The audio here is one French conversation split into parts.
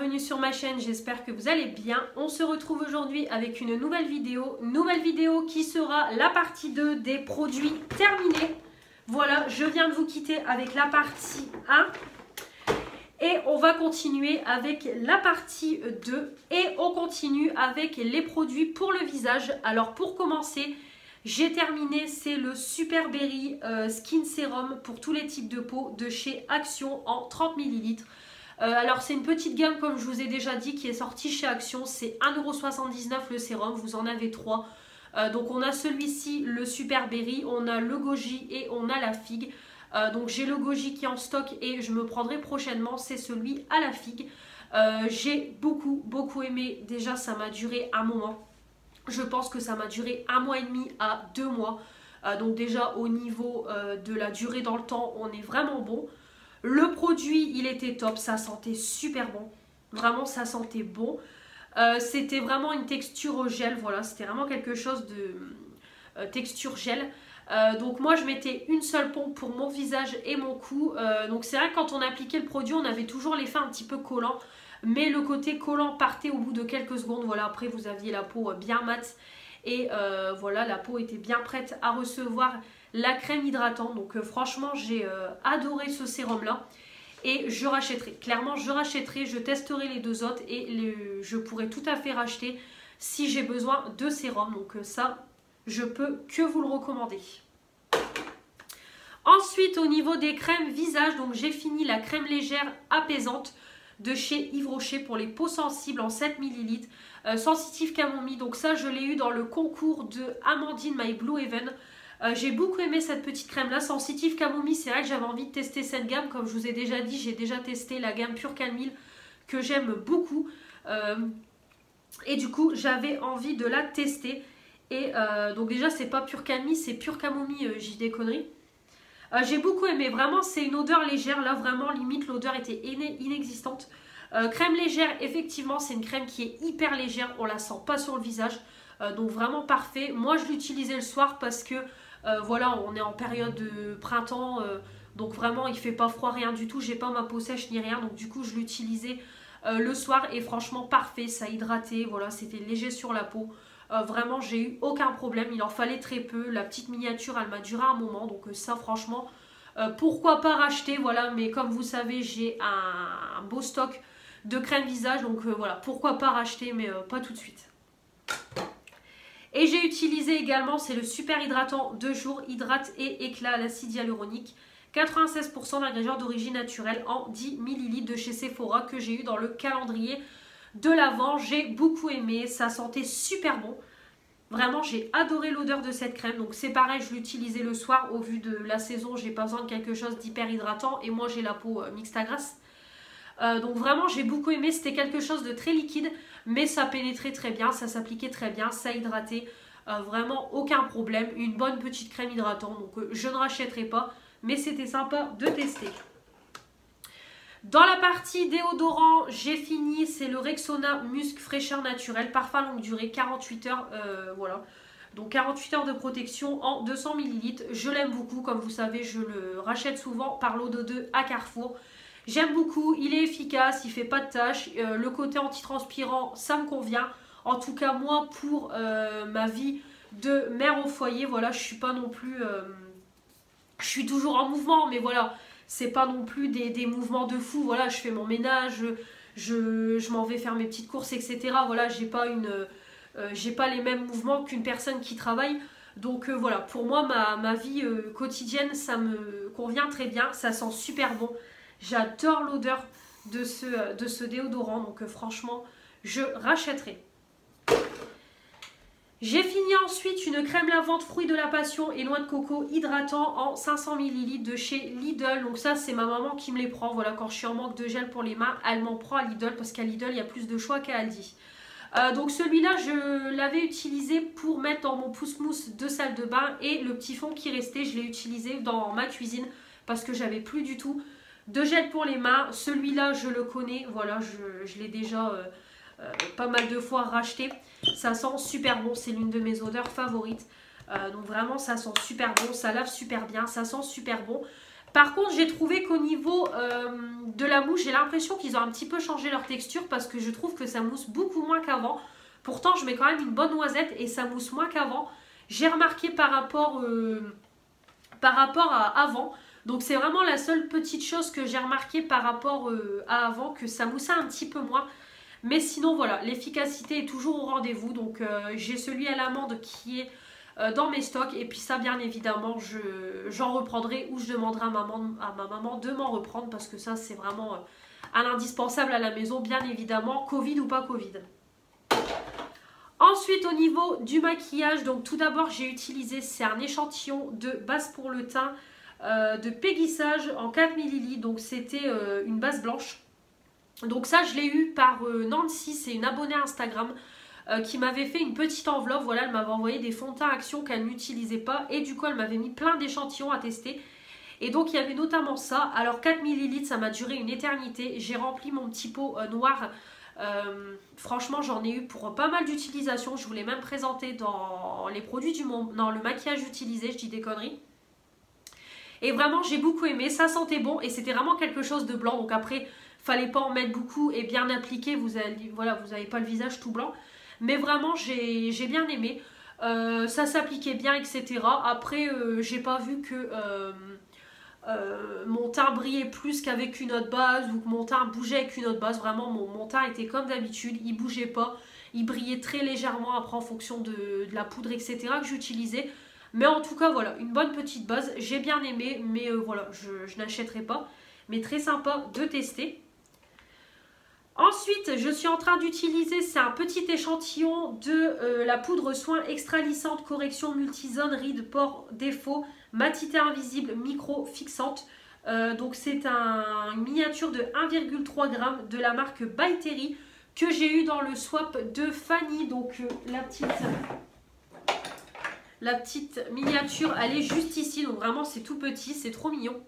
bienvenue sur ma chaîne, j'espère que vous allez bien. On se retrouve aujourd'hui avec une nouvelle vidéo qui sera la partie 2 des produits terminés. Voilà, je viens de vous quitter avec la partie 1 et on va continuer avec la partie 2 et on continue avec les produits pour le visage. Alors pour commencer, j'ai terminé, c'est le Super Berry Skin Serum pour tous les types de peau de chez Action en 30 ml. Alors c'est une petite gamme comme je vous ai déjà dit qui est sortie chez Action, c'est 1,79 € le sérum, vous en avez 3. Donc on a celui-ci, le Super Berry, on a le Goji et on a la figue. Donc j'ai le Goji qui est en stock et je me prendrai prochainement, c'est celui à la figue. J'ai beaucoup aimé, déjà ça m'a duré un moment. Je pense que ça m'a duré 1 mois et demi à 2 mois. Donc déjà au niveau de la durée dans le temps, on est vraiment bon. Le produit, il était top, ça sentait super bon. Vraiment, ça sentait bon. C'était vraiment une texture gel, voilà, c'était vraiment quelque chose de texture gel. Donc moi, je mettais une seule pompe pour mon visage et mon cou. Donc c'est vrai que quand on appliquait le produit, on avait toujours l'effet un petit peu collant. Mais le côté collant partait au bout de quelques secondes. Voilà, après, vous aviez la peau bien mate. Et voilà, la peau était bien prête à recevoir la crème hydratante. Donc franchement, j'ai adoré ce sérum là. Et je rachèterai. Clairement, je rachèterai. Je testerai les deux autres. Et je pourrai tout à fait racheter si j'ai besoin de sérum. Donc ça, je peux que vous le recommander. Ensuite, au niveau des crèmes visage, donc j'ai fini la crème légère apaisante de chez Yves Rocher pour les peaux sensibles en 7 ml. Sensitive camomille, donc ça je l'ai eu dans le concours de Amandine My Blue Heaven. J'ai beaucoup aimé cette petite crème là, sensitive camomille. C'est vrai que j'avais envie de tester cette gamme, comme je vous ai déjà dit, j'ai déjà testé la gamme Pure Camille que j'aime beaucoup. Et du coup j'avais envie de la tester. Et donc déjà c'est pas Pure Camille, c'est Pure Camomille, j'ai des conneries. J'ai beaucoup aimé, vraiment c'est une odeur légère, là vraiment limite l'odeur était inexistante. Crème légère, effectivement c'est une crème qui est hyper légère, on la sent pas sur le visage, donc vraiment parfait. Moi je l'utilisais le soir parce que voilà, on est en période de printemps, donc vraiment il fait pas froid, rien du tout, j'ai pas ma peau sèche ni rien, donc du coup je l'utilisais le soir et franchement parfait, ça hydratait, voilà, c'était léger sur la peau. Vraiment j'ai eu aucun problème, il en fallait très peu, la petite miniature elle m'a duré un moment, donc ça franchement pourquoi pas racheter, voilà, mais comme vous savez j'ai un beau stock de crème visage, donc voilà, pourquoi pas racheter, mais pas tout de suite. Et j'ai utilisé également, c'est le super hydratant de jour, hydrate et éclat à l'acide hyaluronique, 96% d'ingrédients d'origine naturelle en 10 ml de chez Sephora que j'ai eu dans le calendrier de l'Avent. J'ai beaucoup aimé, ça sentait super bon. Vraiment, j'ai adoré l'odeur de cette crème. Donc c'est pareil, je l'utilisais le soir. Au vu de la saison, j'ai pas besoin de quelque chose d'hyper hydratant. Et moi, j'ai la peau mixte à grasse. Donc vraiment, j'ai beaucoup aimé. C'était quelque chose de très liquide. Mais ça pénétrait très bien, ça s'appliquait très bien, ça hydratait. Vraiment, aucun problème. Une bonne petite crème hydratante. Donc je ne rachèterai pas. Mais c'était sympa de tester. Dans la partie déodorant, j'ai fini, c'est le Rexona Musc Fraîcheur Naturelle, parfum longue durée, 48 heures, voilà. Donc 48 heures de protection en 200 ml. Je l'aime beaucoup, comme vous savez, je le rachète souvent par lot de 2 à Carrefour. J'aime beaucoup, il est efficace, il fait pas de taches, le côté antitranspirant, ça me convient. En tout cas, moi, pour ma vie de mère au foyer, voilà, je suis pas non plus... je suis toujours en mouvement, mais voilà... C'est pas non plus des mouvements de fou, voilà, je fais mon ménage, je m'en vais faire mes petites courses, etc. Voilà, j'ai pas les mêmes mouvements qu'une personne qui travaille. Donc voilà, pour moi, ma vie quotidienne, ça me convient très bien, ça sent super bon. J'adore l'odeur de ce déodorant, donc franchement, je rachèterai. J'ai fini ensuite une crème lavante fruits de la passion et noix de coco hydratant en 500 ml de chez Lidl. Donc ça c'est ma maman qui me les prend. Voilà, quand je suis en manque de gel pour les mains, elle m'en prend à Lidl parce qu'à Lidl il y a plus de choix qu'à Aldi. Donc celui-là je l'avais utilisé pour mettre dans mon pousse-mousse de salle de bain et le petit fond qui restait je l'ai utilisé dans ma cuisine parce que j'avais plus du tout de gel pour les mains. Celui-là je le connais, voilà, je l'ai déjà... pas mal de fois racheté, ça sent super bon, c'est l'une de mes odeurs favorites, donc vraiment ça sent super bon, ça lave super bien, ça sent super bon. Par contre, j'ai trouvé qu'au niveau de la mousse, j'ai l'impression qu'ils ont un petit peu changé leur texture parce que je trouve que ça mousse beaucoup moins qu'avant. Pourtant, je mets quand même une bonne noisette et ça mousse moins qu'avant. J'ai remarqué par rapport à avant. Donc, c'est vraiment la seule petite chose que j'ai remarqué par rapport à avant, que ça moussait un petit peu moins. Mais sinon, voilà, l'efficacité est toujours au rendez-vous. Donc, j'ai celui à l'amande qui est dans mes stocks. Et puis ça, bien évidemment, j'en reprendrai ou je demanderai à ma maman de m'en reprendre parce que ça, c'est vraiment un indispensable à la maison, bien évidemment, Covid ou pas Covid. Ensuite, au niveau du maquillage, donc tout d'abord, j'ai utilisé, c'est un échantillon de base pour le teint de Peggy Sage en 4 ml. Donc, c'était une base blanche. Donc ça, je l'ai eu par Nancy, c'est une abonnée Instagram qui m'avait fait une petite enveloppe. Voilà, elle m'avait envoyé des fonds de teint Action qu'elle n'utilisait pas. Et du coup, elle m'avait mis plein d'échantillons à tester. Et donc, il y avait notamment ça. Alors, 4 ml, ça m'a duré une éternité. J'ai rempli mon petit pot noir. Franchement, j'en ai eu pour pas mal d'utilisations. Je vous l'ai même présenté dans les produits dans le maquillage utilisé. Je dis des conneries. Et vraiment, j'ai beaucoup aimé. Ça sentait bon et c'était vraiment quelque chose de blanc. Donc après, fallait pas en mettre beaucoup et bien appliqué. Vous n'avez pas le visage tout blanc. Mais vraiment, j'ai bien aimé. Ça s'appliquait bien, etc. Après, j'ai pas vu que mon teint brillait plus qu'avec une autre base ou que mon teint bougeait avec une autre base. Vraiment, mon teint était comme d'habitude. Il bougeait pas. Il brillait très légèrement après en fonction de la poudre, etc. que j'utilisais. Mais en tout cas, voilà, une bonne petite base. J'ai bien aimé, mais voilà, je n'achèterai pas. Mais très sympa de tester. Ensuite, je suis en train d'utiliser, c'est un petit échantillon de la poudre soin extra lissante correction multizone rides pores défaut matité invisible micro fixante. Donc c'est une miniature de 1,3 g de la marque By Terry que j'ai eu dans le swap de Fanny. Donc la petite miniature, elle est juste ici. Donc vraiment c'est tout petit, c'est trop mignon.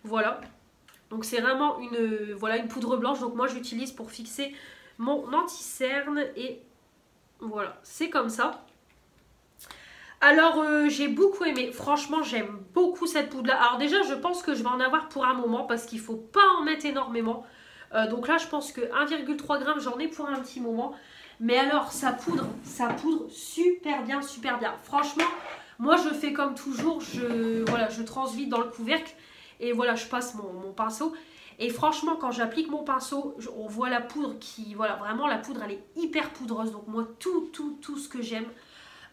Voilà. Donc c'est vraiment une poudre blanche. Donc moi j'utilise pour fixer mon anti-cerne. Et voilà, c'est comme ça. Alors j'ai beaucoup aimé. Franchement j'aime beaucoup cette poudre là. Alors déjà je pense que je vais en avoir pour un moment. Parce qu'il ne faut pas en mettre énormément. Donc là je pense que 1,3 g j'en ai pour un petit moment. Mais alors ça poudre super bien, super bien. Franchement moi je fais comme toujours. Je transvide dans le couvercle. Et voilà, je passe mon pinceau. Et franchement, quand j'applique mon pinceau, on voit la poudre qui... Voilà, vraiment, la poudre, elle est hyper poudreuse. Donc moi, tout ce que j'aime.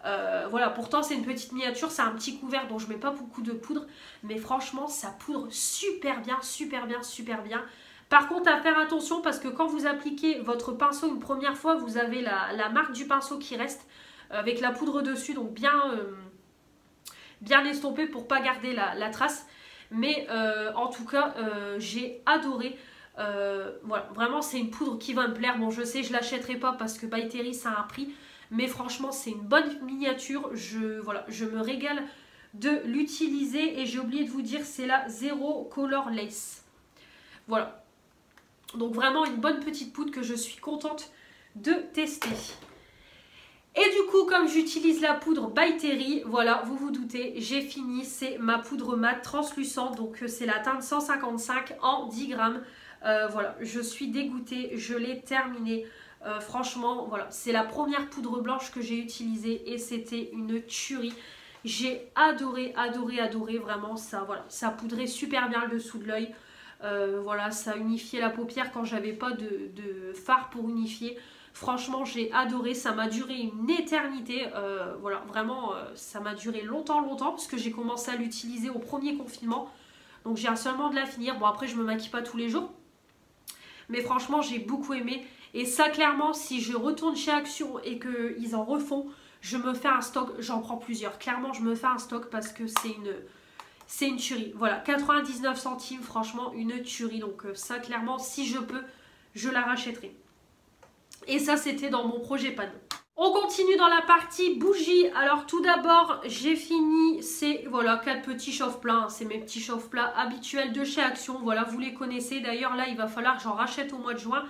Voilà, pourtant, c'est une petite miniature. C'est un petit couvert, donc je mets pas beaucoup de poudre. Mais franchement, ça poudre super bien, super bien, super bien. Par contre, à faire attention, parce que quand vous appliquez votre pinceau une première fois, vous avez la marque du pinceau qui reste avec la poudre dessus. Donc bien estompé pour pas garder la trace. Mais en tout cas, j'ai adoré. Voilà, vraiment, c'est une poudre qui va me plaire. Bon, je sais, je ne l'achèterai pas parce que By Terry, ça a un prix. Mais franchement, c'est une bonne miniature. Je me régale de l'utiliser. Et j'ai oublié de vous dire, c'est la Zero Color Lace. Voilà. Donc vraiment, une bonne petite poudre que je suis contente de tester. Et du coup, comme j'utilise la poudre By Terry, voilà, vous vous doutez, j'ai fini. C'est ma poudre mat translucente. Donc, c'est la teinte 155 en 10 grammes. Voilà, je suis dégoûtée. Je l'ai terminée. Franchement, voilà, c'est la première poudre blanche que j'ai utilisée. Et c'était une tuerie. J'ai adoré, adoré, adoré. Vraiment, ça poudrait super bien le dessous de l'œil. Voilà, ça unifiait la paupière quand j'avais pas de fard pour unifier. Franchement, j'ai adoré. Ça m'a duré une éternité. Voilà, vraiment, ça m'a duré longtemps, parce que j'ai commencé à l'utiliser au premier confinement. Donc, j'ai seulement de la finir. Bon, après, je me maquille pas tous les jours. Mais franchement, j'ai beaucoup aimé. Et ça, clairement, si je retourne chez Action et qu'ils en refont, je me fais un stock. J'en prends plusieurs. Clairement, je me fais un stock parce que c'est une tuerie. Voilà, 99 centimes, franchement, une tuerie. Donc, ça, clairement, si je peux, je la rachèterai. Et ça, c'était dans mon projet panneau. On continue dans la partie bougies. Alors tout d'abord, j'ai fini ces 4 petits chauffe-plats. C'est mes petits chauffe-plats habituels de chez Action. Voilà, vous les connaissez. D'ailleurs, là, il va falloir que j'en rachète au mois de juin.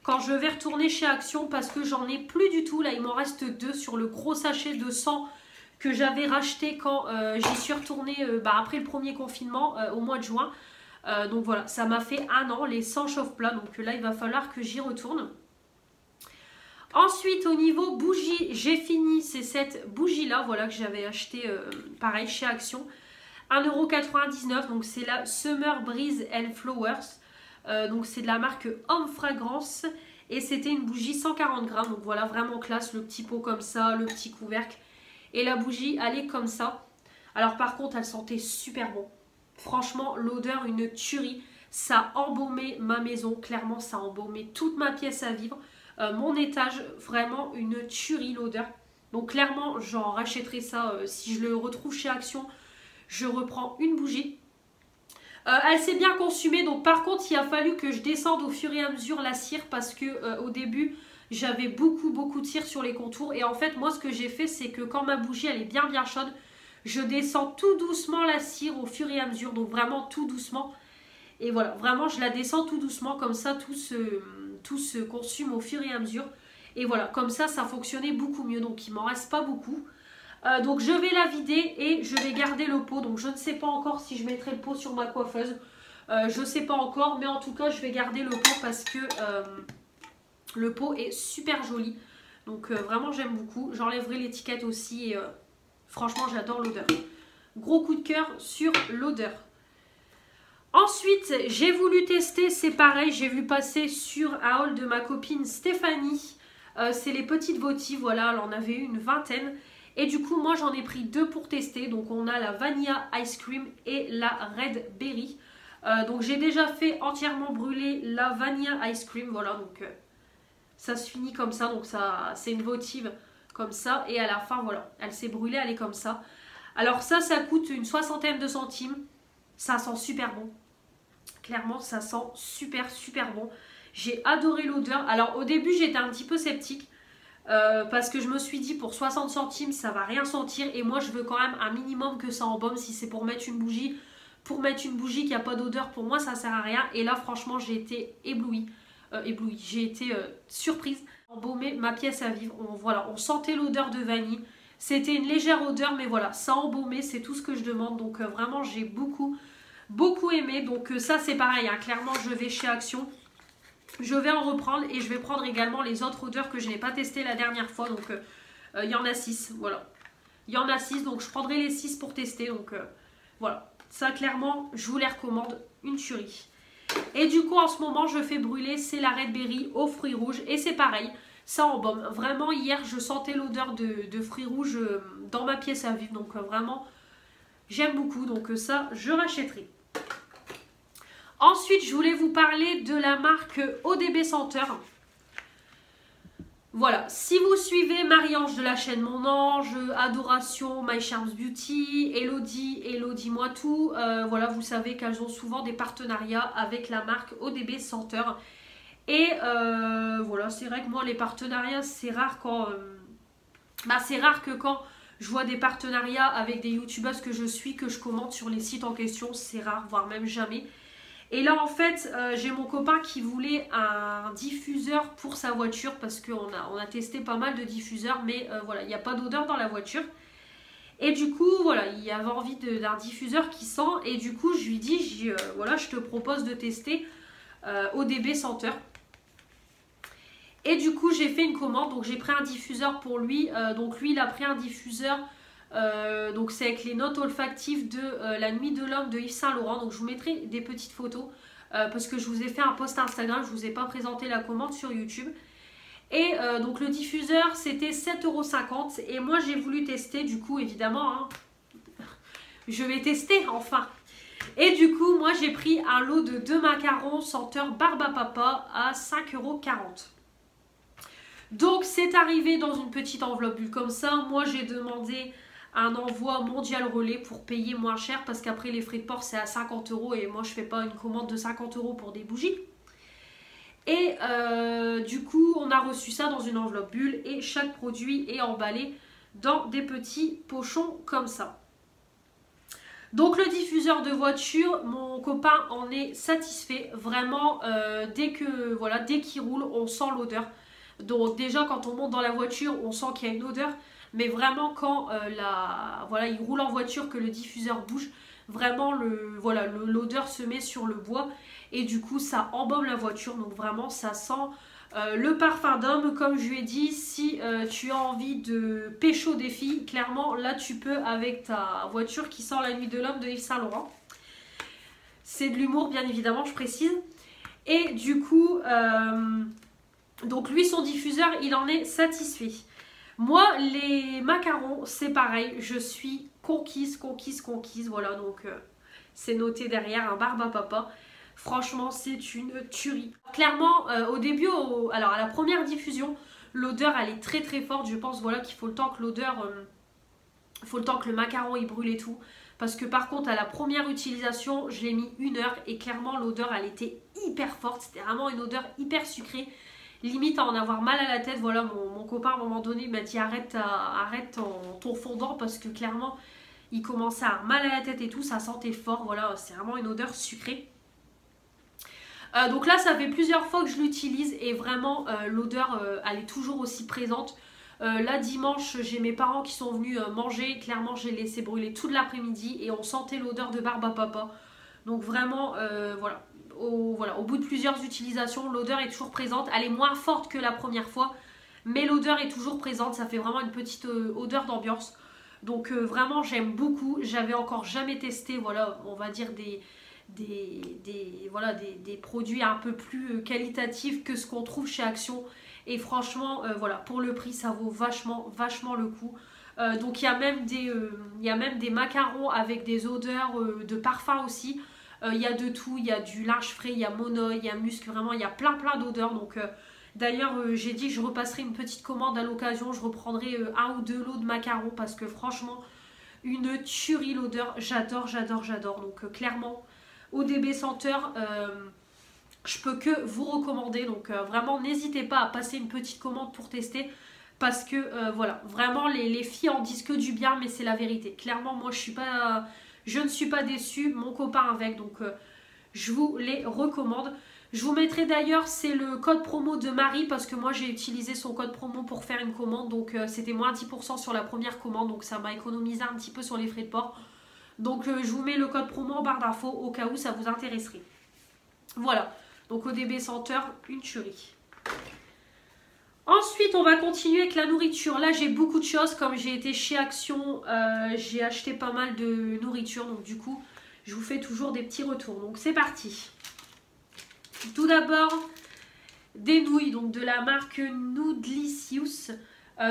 Quand je vais retourner chez Action parce que j'en ai plus du tout. Là, il m'en reste 2 sur le gros sachet de 100 que j'avais racheté quand j'y suis retournée après le premier confinement au mois de juin. Donc voilà, ça m'a fait 1 an, les 100 chauffe-plat. Donc là, il va falloir que j'y retourne. Ensuite, au niveau bougie, j'ai fini. C'est cette bougie-là, voilà, que j'avais acheté pareil chez Action. 1,99 €. Donc c'est la Summer Breeze and Flowers. Donc c'est de la marque Homme Fragrance. Et c'était une bougie 140 grammes. Donc voilà, vraiment classe. Le petit pot comme ça, le petit couvercle. Et la bougie, elle est comme ça. Alors par contre, elle sentait super bon. Franchement, l'odeur, une tuerie. Ça a embaumé ma maison. Clairement, ça a embaumé toute ma pièce à vivre. Mon étage, vraiment une tuerie l'odeur. Donc clairement, j'en rachèterai ça. Si je le retrouve chez Action, je reprends une bougie. Elle s'est bien consumée. Donc par contre, il a fallu que je descende au fur et à mesure la cire. Parce que au début, j'avais beaucoup de cire sur les contours. Et en fait, moi, ce que j'ai fait, c'est que quand ma bougie, elle est bien chaude, je descends tout doucement la cire au fur et à mesure. Donc vraiment tout doucement. Et voilà, vraiment, je la descends tout doucement. Comme ça, tout se consume au fur et à mesure. Et voilà, comme ça fonctionnait beaucoup mieux. Donc, il m'en reste pas beaucoup. Donc, je vais la vider et je vais garder le pot. Donc, je ne sais pas encore si je mettrai le pot sur ma coiffeuse. Je ne sais pas encore. Mais en tout cas, je vais garder le pot parce que le pot est super joli. Donc, vraiment, j'aime beaucoup. J'enlèverai l'étiquette aussi. Et, franchement, j'adore l'odeur. Gros coup de cœur sur l'odeur. Ensuite, j'ai voulu tester, c'est pareil, j'ai vu passer sur un haul de ma copine Stéphanie. C'est les petites votives, voilà, elle en avait eu une vingtaine. Et du coup, moi j'en ai pris 2 pour tester. Donc on a la Vanilla Ice Cream et la Red Berry. Donc j'ai déjà fait entièrement brûler la Vanilla Ice Cream, voilà, donc ça se finit comme ça. Donc ça, c'est une votive comme ça. Et à la fin, voilà, elle s'est brûlée, elle est comme ça. Alors ça coûte une 60aine de centimes. Ça sent super bon. Clairement, ça sent super bon. J'ai adoré l'odeur. Alors, au début, j'étais un petit peu sceptique. Parce que je me suis dit, pour 60 centimes, ça va rien sentir. Et moi, je veux quand même un minimum que ça embaume. Si c'est pour mettre une bougie. Pour mettre une bougie qui n'a pas d'odeur, pour moi, ça sert à rien. Et là, franchement, j'ai été éblouie. J'ai été surprise. Embaumer ma pièce à vivre. Voilà, on sentait l'odeur de vanille. C'était une légère odeur, mais voilà, ça embaumait. C'est tout ce que je demande. Donc, vraiment, j'ai beaucoup aimé. Donc ça c'est pareil, hein. Clairement je vais chez Action, je vais en reprendre et je vais prendre également les autres odeurs que je n'ai pas testées la dernière fois. Donc il y en a 6, voilà, il y en a 6, donc je prendrai les 6 pour tester. Donc voilà, ça clairement je vous les recommande, une tuerie. Et du coup en ce moment je fais brûler, c'est la Red Berry aux fruits rouges. Et c'est pareil, ça embaume. Vraiment hier je sentais l'odeur de fruits rouges dans ma pièce à vivre. Donc vraiment j'aime beaucoup, donc ça je rachèterai. Ensuite, je voulais vous parler de la marque ODB Senteur. Voilà, si vous suivez Marie-Ange de la chaîne Mon Ange, Adoration, My Charms Beauty, Elodie Moi Tout, voilà, vous savez qu'elles ont souvent des partenariats avec la marque ODB Senteur. Et voilà, c'est vrai que moi, les partenariats, c'est rare quand... c'est rare que quand je vois des partenariats avec des youtubeuses que je suis, que je commente sur les sites en question, c'est rare, voire même jamais. Et là en fait j'ai mon copain qui voulait un diffuseur pour sa voiture parce qu'on a testé pas mal de diffuseurs, mais voilà, il n'y a pas d'odeur dans la voiture. Et du coup voilà, il avait envie d'un diffuseur qui sent, et du coup je lui dis voilà, je te propose de tester ODB Senteur. Et du coup j'ai fait une commande, donc j'ai pris un diffuseur pour lui. Donc lui il a pris un diffuseur, donc c'est avec les notes olfactives de La Nuit de l'Homme de Yves Saint Laurent. Donc je vous mettrai des petites photos parce que je vous ai fait un post Instagram, je vous ai pas présenté la commande sur YouTube. Et donc le diffuseur c'était 7,50 € et moi j'ai voulu tester, du coup évidemment hein, je vais tester enfin. Et du coup moi j'ai pris un lot de 2 macarons senteur Barbe à Papa à 5,40 €. Donc c'est arrivé dans une petite enveloppe bulle comme ça. Moi j'ai demandé un envoi mondial relais pour payer moins cher parce qu'après les frais de port c'est à 50 € et moi je fais pas une commande de 50 € pour des bougies. Et du coup on a reçu ça dans une enveloppe bulle et chaque produit est emballé dans des petits pochons comme ça. Donc le diffuseur de voiture, mon copain en est satisfait. Vraiment dès qu'il roule on sent l'odeur. Donc déjà quand on monte dans la voiture on sent qu'il y a une odeur. Mais vraiment quand voilà, il roule en voiture, que le diffuseur bouge, vraiment voilà, l'odeur se met sur le bois et du coup ça embaume la voiture. Donc vraiment ça sent le parfum d'homme. Comme je lui ai dit, si tu as envie de pécho des filles, clairement là tu peux avec ta voiture qui sent la nuit de l'homme de Yves Saint Laurent. C'est de l'humour bien évidemment, je précise. Et du coup, donc lui son diffuseur il en est satisfait. Moi les macarons c'est pareil, je suis conquise. Voilà, donc c'est noté derrière, un barbe à papa. Franchement c'est une tuerie. Clairement au début, alors à la première diffusion, l'odeur elle est très très forte. Je pense voilà qu'il faut le temps que l'odeur, faut le temps que le macaron il brûle et tout. Parce que par contre à la première utilisation je l'ai mis 1 heure et clairement l'odeur elle était hyper forte. C'était vraiment une odeur hyper sucrée, limite à en avoir mal à la tête. Voilà, mon copain à un moment donné m'a dit arrête ton fondant parce que clairement il commençait à avoir mal à la tête et tout, ça sentait fort. Voilà, c'est vraiment une odeur sucrée. Donc là ça fait plusieurs fois que je l'utilise et vraiment l'odeur elle est toujours aussi présente. Là dimanche j'ai mes parents qui sont venus manger, clairement j'ai laissé brûler toute l'après-midi et on sentait l'odeur de barbe à papa. Donc vraiment voilà, au bout de plusieurs utilisations l'odeur est toujours présente. Elle est moins forte que la première fois mais l'odeur est toujours présente, ça fait vraiment une petite odeur d'ambiance. Donc vraiment j'aime beaucoup. J'avais encore jamais testé, voilà, on va dire des produits un peu plus qualitatifs que ce qu'on trouve chez Action. Et franchement, voilà, pour le prix, ça vaut vachement le coup. Donc il y a même des macarons avec des odeurs de parfum aussi. Il y a de tout, il y a du linge frais, il y a mono, il y a musc, vraiment il y a plein d'odeurs. Donc d'ailleurs j'ai dit que je repasserai une petite commande à l'occasion. Je reprendrai 1 ou 2 lots de macarons parce que franchement, une tuerie l'odeur. J'adore. Donc clairement, ODB senteur, je peux que vous recommander. Donc vraiment n'hésitez pas à passer une petite commande pour tester. Parce que voilà, vraiment les filles en disent que du bien, mais c'est la vérité. Clairement moi je ne suis pas déçue, mon copain avec, donc je vous les recommande. Je vous mettrai d'ailleurs, c'est le code promo de Marie parce que moi j'ai utilisé son code promo pour faire une commande. Donc c'était moins 10% sur la première commande, donc ça m'a économisé un petit peu sur les frais de port. Donc je vous mets le code promo en barre d'infos au cas où ça vous intéresserait. Voilà, donc ODB senteur, une tuerie. Ensuite on va continuer avec la nourriture. Là j'ai beaucoup de choses, comme j'ai été chez Action, j'ai acheté pas mal de nourriture. Donc du coup je vous fais toujours des petits retours. Donc c'est parti. Tout d'abord des nouilles, donc de la marque Noodlicious.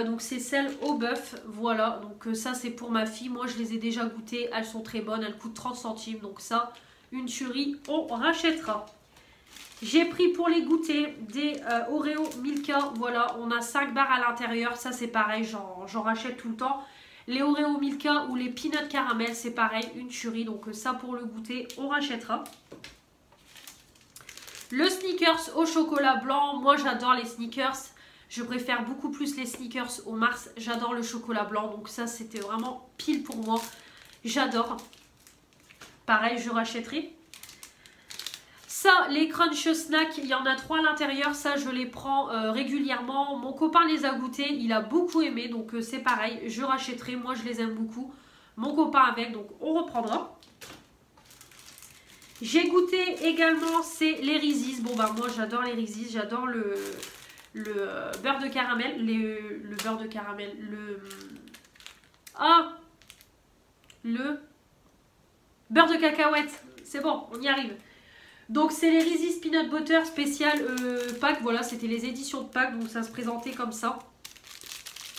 Donc c'est celles au bœuf, voilà, donc ça c'est pour ma fille. Moi je les ai déjà goûtées, elles sont très bonnes, elles coûtent 30 centimes. Donc ça, une tuerie, on rachètera. J'ai pris pour les goûter des Oreo Milka. Voilà, on a 5 barres à l'intérieur. Ça c'est pareil, j'en rachète tout le temps. Les Oreo Milka ou les Peanut Caramel, c'est pareil, une tuerie. Donc ça pour le goûter, on rachètera. Le Snickers au chocolat blanc. Moi j'adore les Snickers. Je préfère beaucoup plus les Snickers au Mars. J'adore le chocolat blanc. Donc ça c'était vraiment pile pour moi. J'adore. Pareil, je rachèterai. Ça, les Crunch Snack, il y en a 3 à l'intérieur. Ça, je les prends régulièrement. Mon copain les a goûtés. Il a beaucoup aimé. Donc c'est pareil, je rachèterai. Moi, je les aime beaucoup. Mon copain avec. Donc on reprendra. J'ai goûté également, c'est les Reese's. Bon, bah moi, j'adore les Reese's. J'adore le beurre de caramel. Le beurre de caramel. Le beurre de cacahuète. C'est bon, on y arrive. Donc c'est les Reese's Peanut Butter spécial Pâques. Voilà, c'était les éditions de Pâques, donc ça se présentait comme ça.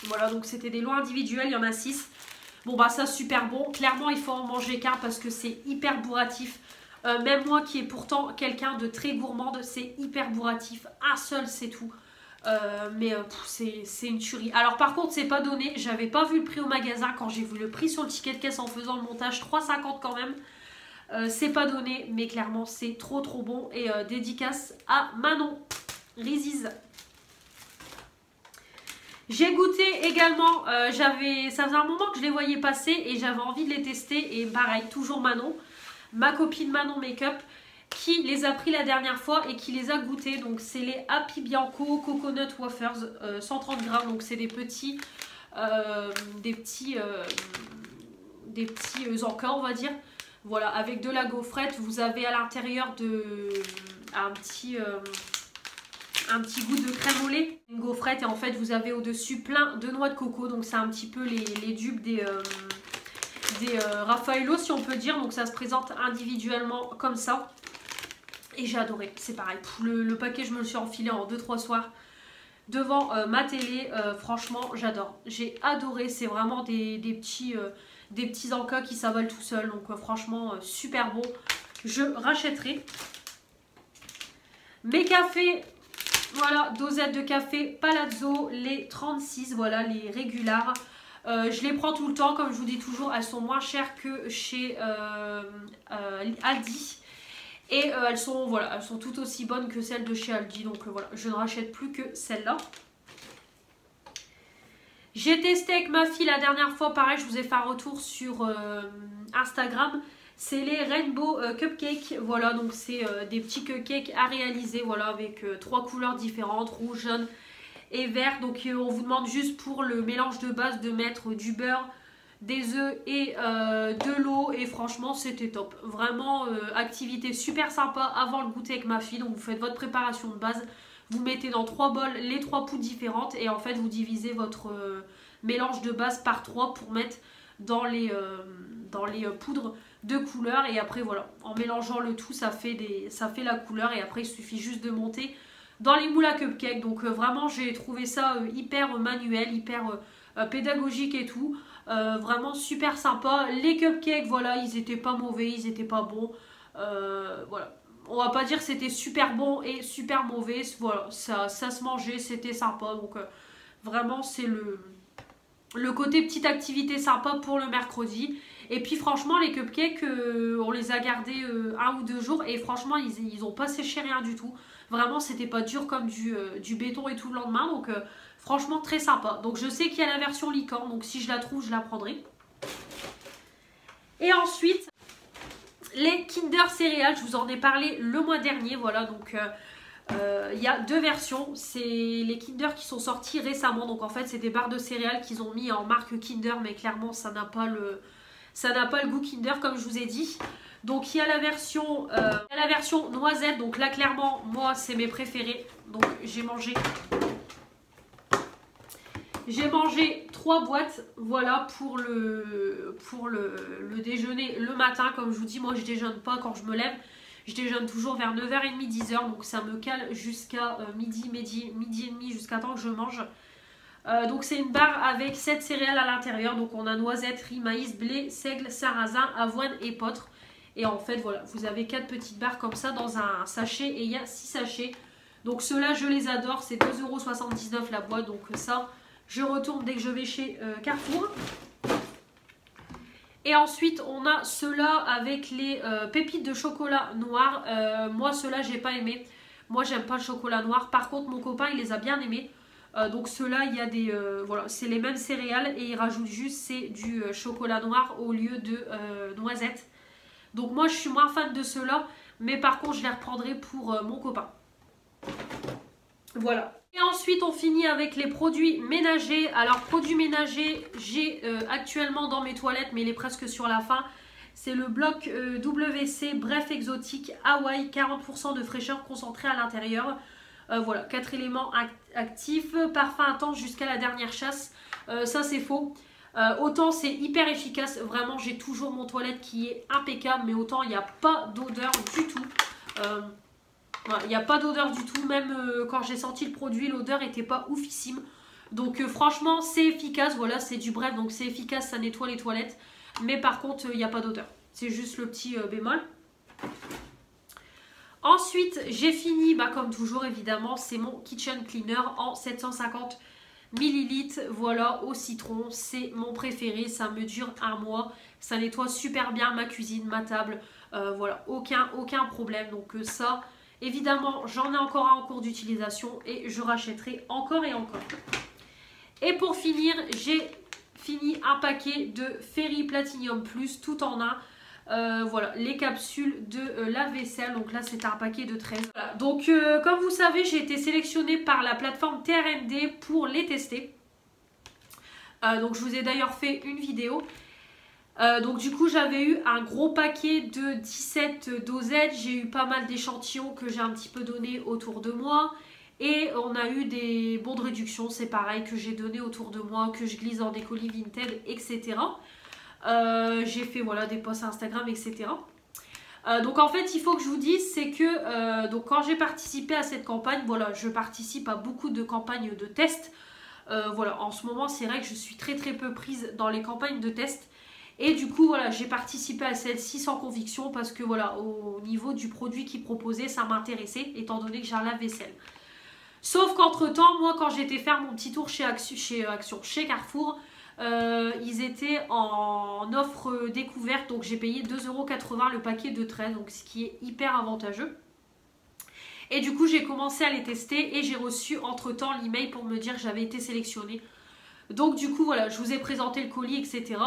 Voilà, donc c'était des lots individuels, il y en a 6. Bon bah ça super bon. Clairement il faut en manger qu'un parce que c'est hyper bourratif. Même moi qui est pourtant quelqu'un de très gourmande, c'est hyper bourratif. Un seul c'est tout. C'est une tuerie. Alors par contre c'est pas donné. J'avais pas vu le prix au magasin. Quand j'ai vu le prix sur le ticket de caisse en faisant le montage, 3,50 quand même. C'est pas donné, mais clairement c'est trop bon. Et dédicace à Manon. Reese's. J'ai goûté également, ça faisait un moment que je les voyais passer et j'avais envie de les tester. Et pareil, toujours Manon, ma copine Manon Makeup, qui les a pris la dernière fois et qui les a goûtés. Donc c'est les Happy Bianco Coconut Wafers, 130 grammes. Donc c'est des petits des petits encas, on va dire. Voilà, avec de la gaufrette, vous avez à l'intérieur un petit goût de crème au lait, une gaufrette, et en fait vous avez au-dessus plein de noix de coco, donc c'est un petit peu les dupes des Raffaello, si on peut dire. Donc ça se présente individuellement comme ça, et j'ai adoré. C'est pareil, le paquet je me le suis enfilé en 2-3 soirs devant ma télé. Franchement j'adore, j'ai adoré. C'est vraiment des petits encas qui s'avalent tout seuls, donc franchement super bon, je rachèterai. Mes cafés, voilà, dosettes de café Palazzo, les 36, voilà, les régulars. Je les prends tout le temps, comme je vous dis toujours, elles sont moins chères que chez Aldi. Et elles sont tout aussi bonnes que celles de chez Aldi, donc voilà, je ne rachète plus que celles-là. J'ai testé avec ma fille la dernière fois, pareil, je vous ai fait un retour sur Instagram. C'est les Rainbow Cupcakes, voilà, donc c'est des petits cupcakes à réaliser, voilà, avec 3 couleurs différentes, rouge, jaune et vert. Donc on vous demande juste pour le mélange de base de mettre du beurre, des œufs et de l'eau, et franchement c'était top. Vraiment activité super sympa avant le goûter avec ma fille. Donc vous faites votre préparation de base, vous mettez dans 3 bols les 3 poudres différentes, et en fait vous divisez votre mélange de base par 3 pour mettre dans les poudres de couleur, et après voilà, en mélangeant le tout ça fait la couleur, et après il suffit juste de monter dans les moules à cupcakes. Donc vraiment j'ai trouvé ça hyper manuel, hyper pédagogique et tout, vraiment super sympa. Les cupcakes, voilà, ils étaient pas mauvais, ils étaient pas bons, voilà, on va pas dire c'était super bon et super mauvais, voilà, ça se mangeait, c'était sympa. Donc vraiment c'est le côté petite activité sympa pour le mercredi. Et puis franchement les cupcakes, on les a gardés 1 ou 2 jours, et franchement ils ont pas séché, rien du tout. Vraiment c'était pas dur comme du béton et tout le lendemain. Donc franchement très sympa. Donc je sais qu'il y a la version licorne, donc si je la trouve je la prendrai. Et ensuite les Kinder céréales, je vous en ai parlé le mois dernier. Voilà, donc il y a 2 versions. C'est les Kinder qui sont sortis récemment. Donc en fait c'est des barres de céréales qu'ils ont mis en marque Kinder, mais clairement ça n'a pas le goût Kinder, comme je vous ai dit. Donc il y a la version noisette. Donc là clairement moi c'est mes préférés. Donc j'ai mangé 3 boîtes, voilà, pour le déjeuner le matin. Comme je vous dis, moi je déjeune pas quand je me lève, je déjeune toujours vers 9h30, 10h, donc ça me cale jusqu'à midi et demi, jusqu'à temps que je mange. Donc c'est une barre avec 7 céréales à l'intérieur. Donc on a noisette, riz, maïs, blé, seigle, sarrasin, avoine et potre. Et en fait voilà, vous avez 4 petites barres comme ça dans un sachet, et il y a 6 sachets. Donc ceux-là je les adore, c'est 2,79 € la boîte. Donc ça je retourne dès que je vais chez Carrefour. Et ensuite on a ceux-là avec les pépites de chocolat noir. Moi ceux-là j'ai pas aimé, moi j'aime pas le chocolat noir. Par contre mon copain il les a bien aimés. Donc ceux-là il y a des voilà, c'est les mêmes céréales, et il rajoute juste c'est du chocolat noir au lieu de noisettes. Donc moi je suis moins fan de ceux-là, mais par contre je les reprendrai pour mon copain. Voilà. Et ensuite on finit avec les produits ménagers. Alors produits ménagers, j'ai actuellement dans mes toilettes, mais il est presque sur la fin. C'est le bloc WC Bref Exotique Hawaii, 40% de fraîcheur concentrée à l'intérieur. Voilà, 4 éléments actifs, parfum intense jusqu'à la dernière chasse. Ça c'est faux. Autant c'est hyper efficace, vraiment j'ai toujours mon toilette qui est impeccable, mais autant il n'y a pas d'odeur du tout. Voilà, il n'y a pas d'odeur du tout, même quand j'ai senti le produit, l'odeur n'était pas oufissime. Donc franchement c'est efficace, voilà, c'est du Bref, donc c'est efficace, ça nettoie les toilettes. Mais par contre il n'y a pas d'odeur, c'est juste le petit bémol. Ensuite j'ai fini, comme toujours évidemment, c'est mon Kitchen Cleaner en 750 ml, voilà, au citron. C'est mon préféré, ça me dure 1 mois, ça nettoie super bien ma cuisine, ma table, voilà, aucun problème. Donc ça... Évidemment, j'en ai encore un en cours d'utilisation, et je rachèterai encore et encore. Et pour finir, j'ai fini un paquet de Fairy Platinum Plus, tout en un. Voilà, les capsules de lave-vaisselle. Donc là, c'est un paquet de 13. Voilà. Donc, comme vous savez, j'ai été sélectionnée par la plateforme TRND pour les tester. Donc je vous ai d'ailleurs fait une vidéo. Donc du coup j'avais eu un gros paquet de 17 dosettes, j'ai eu pas mal d'échantillons que j'ai un petit peu donné autour de moi et on a eu des bons de réduction, c'est pareil, que j'ai donné autour de moi, que je glisse dans des colis Vinted, etc. J'ai fait voilà des posts Instagram, etc. Donc en fait il faut que je vous dise, c'est que donc quand j'ai participé à cette campagne, voilà, je participe à beaucoup de campagnes de tests. Voilà, en ce moment c'est vrai que je suis très peu prise dans les campagnes de tests. Et du coup, voilà, j'ai participé à celle-ci sans conviction parce que voilà, au niveau du produit qu'ils proposaient, ça m'intéressait étant donné que j'ai un lave-vaisselle. Sauf qu'entre temps, moi, quand j'étais faire mon petit tour chez Carrefour, ils étaient en offre découverte, donc j'ai payé 2,80 € le paquet de 13, donc ce qui est hyper avantageux. Et du coup, j'ai commencé à les tester et j'ai reçu entre temps l'email pour me dire que j'avais été sélectionnée. Donc du coup, voilà, je vous ai présenté le colis, etc.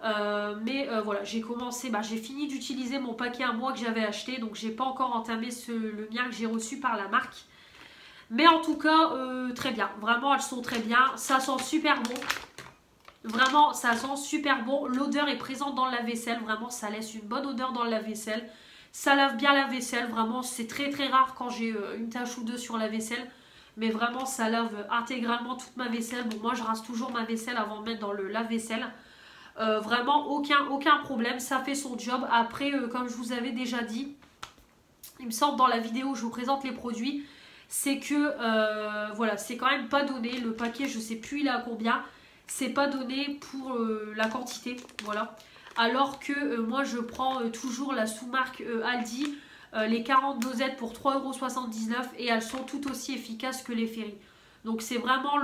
Voilà, j'ai commencé, j'ai fini d'utiliser mon paquet à moi que j'avais acheté, donc j'ai pas encore entamé le mien que j'ai reçu par la marque. Mais en tout cas, très bien, vraiment elles sont très bien, ça sent super bon. Vraiment, ça sent super bon, l'odeur est présente dans le lave-vaisselle, vraiment ça laisse une bonne odeur dans le lave-vaisselle. Ça lave bien la vaisselle, vraiment c'est très rare quand j'ai une tache ou deux sur la vaisselle. Mais vraiment ça lave intégralement toute ma vaisselle. Bon, moi je rince toujours ma vaisselle avant de mettre dans le lave-vaisselle. Vraiment aucun problème, ça fait son job. Après, comme je vous avais déjà dit, il me semble dans la vidéo où je vous présente les produits, c'est que voilà, c'est quand même pas donné. Le paquet, je sais plus il est à combien, c'est pas donné pour la quantité, voilà. Alors que moi je prends toujours la sous-marque Aldi, les 40 dosettes pour 3,79 € et elles sont tout aussi efficaces que les Ferry. Donc c'est vraiment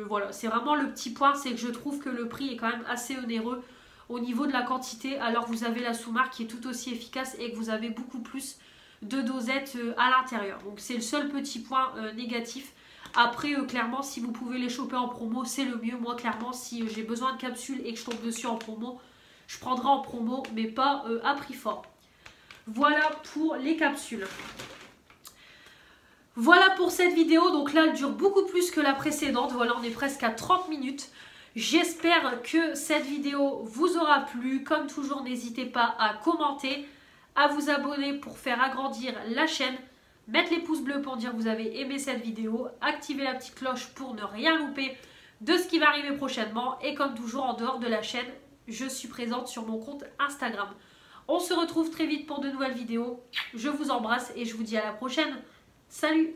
voilà, c'est vraiment le petit point, c'est que je trouve que le prix est quand même assez onéreux au niveau de la quantité, alors que vous avez la sous-marque qui est tout aussi efficace et que vous avez beaucoup plus de dosettes à l'intérieur. Donc c'est le seul petit point négatif. Après, clairement, si vous pouvez les choper en promo, c'est le mieux. Moi, clairement, si j'ai besoin de capsules et que je tombe dessus en promo, je prendrai en promo, mais pas à prix fort. Voilà pour les capsules. Voilà pour cette vidéo, donc là elle dure beaucoup plus que la précédente, voilà on est presque à 30 minutes. J'espère que cette vidéo vous aura plu, comme toujours n'hésitez pas à commenter, à vous abonner pour faire agrandir la chaîne, mettre les pouces bleus pour dire que vous avez aimé cette vidéo, activer la petite cloche pour ne rien louper de ce qui va arriver prochainement et comme toujours en dehors de la chaîne, je suis présente sur mon compte Instagram. On se retrouve très vite pour de nouvelles vidéos, je vous embrasse et je vous dis à la prochaine. Salut!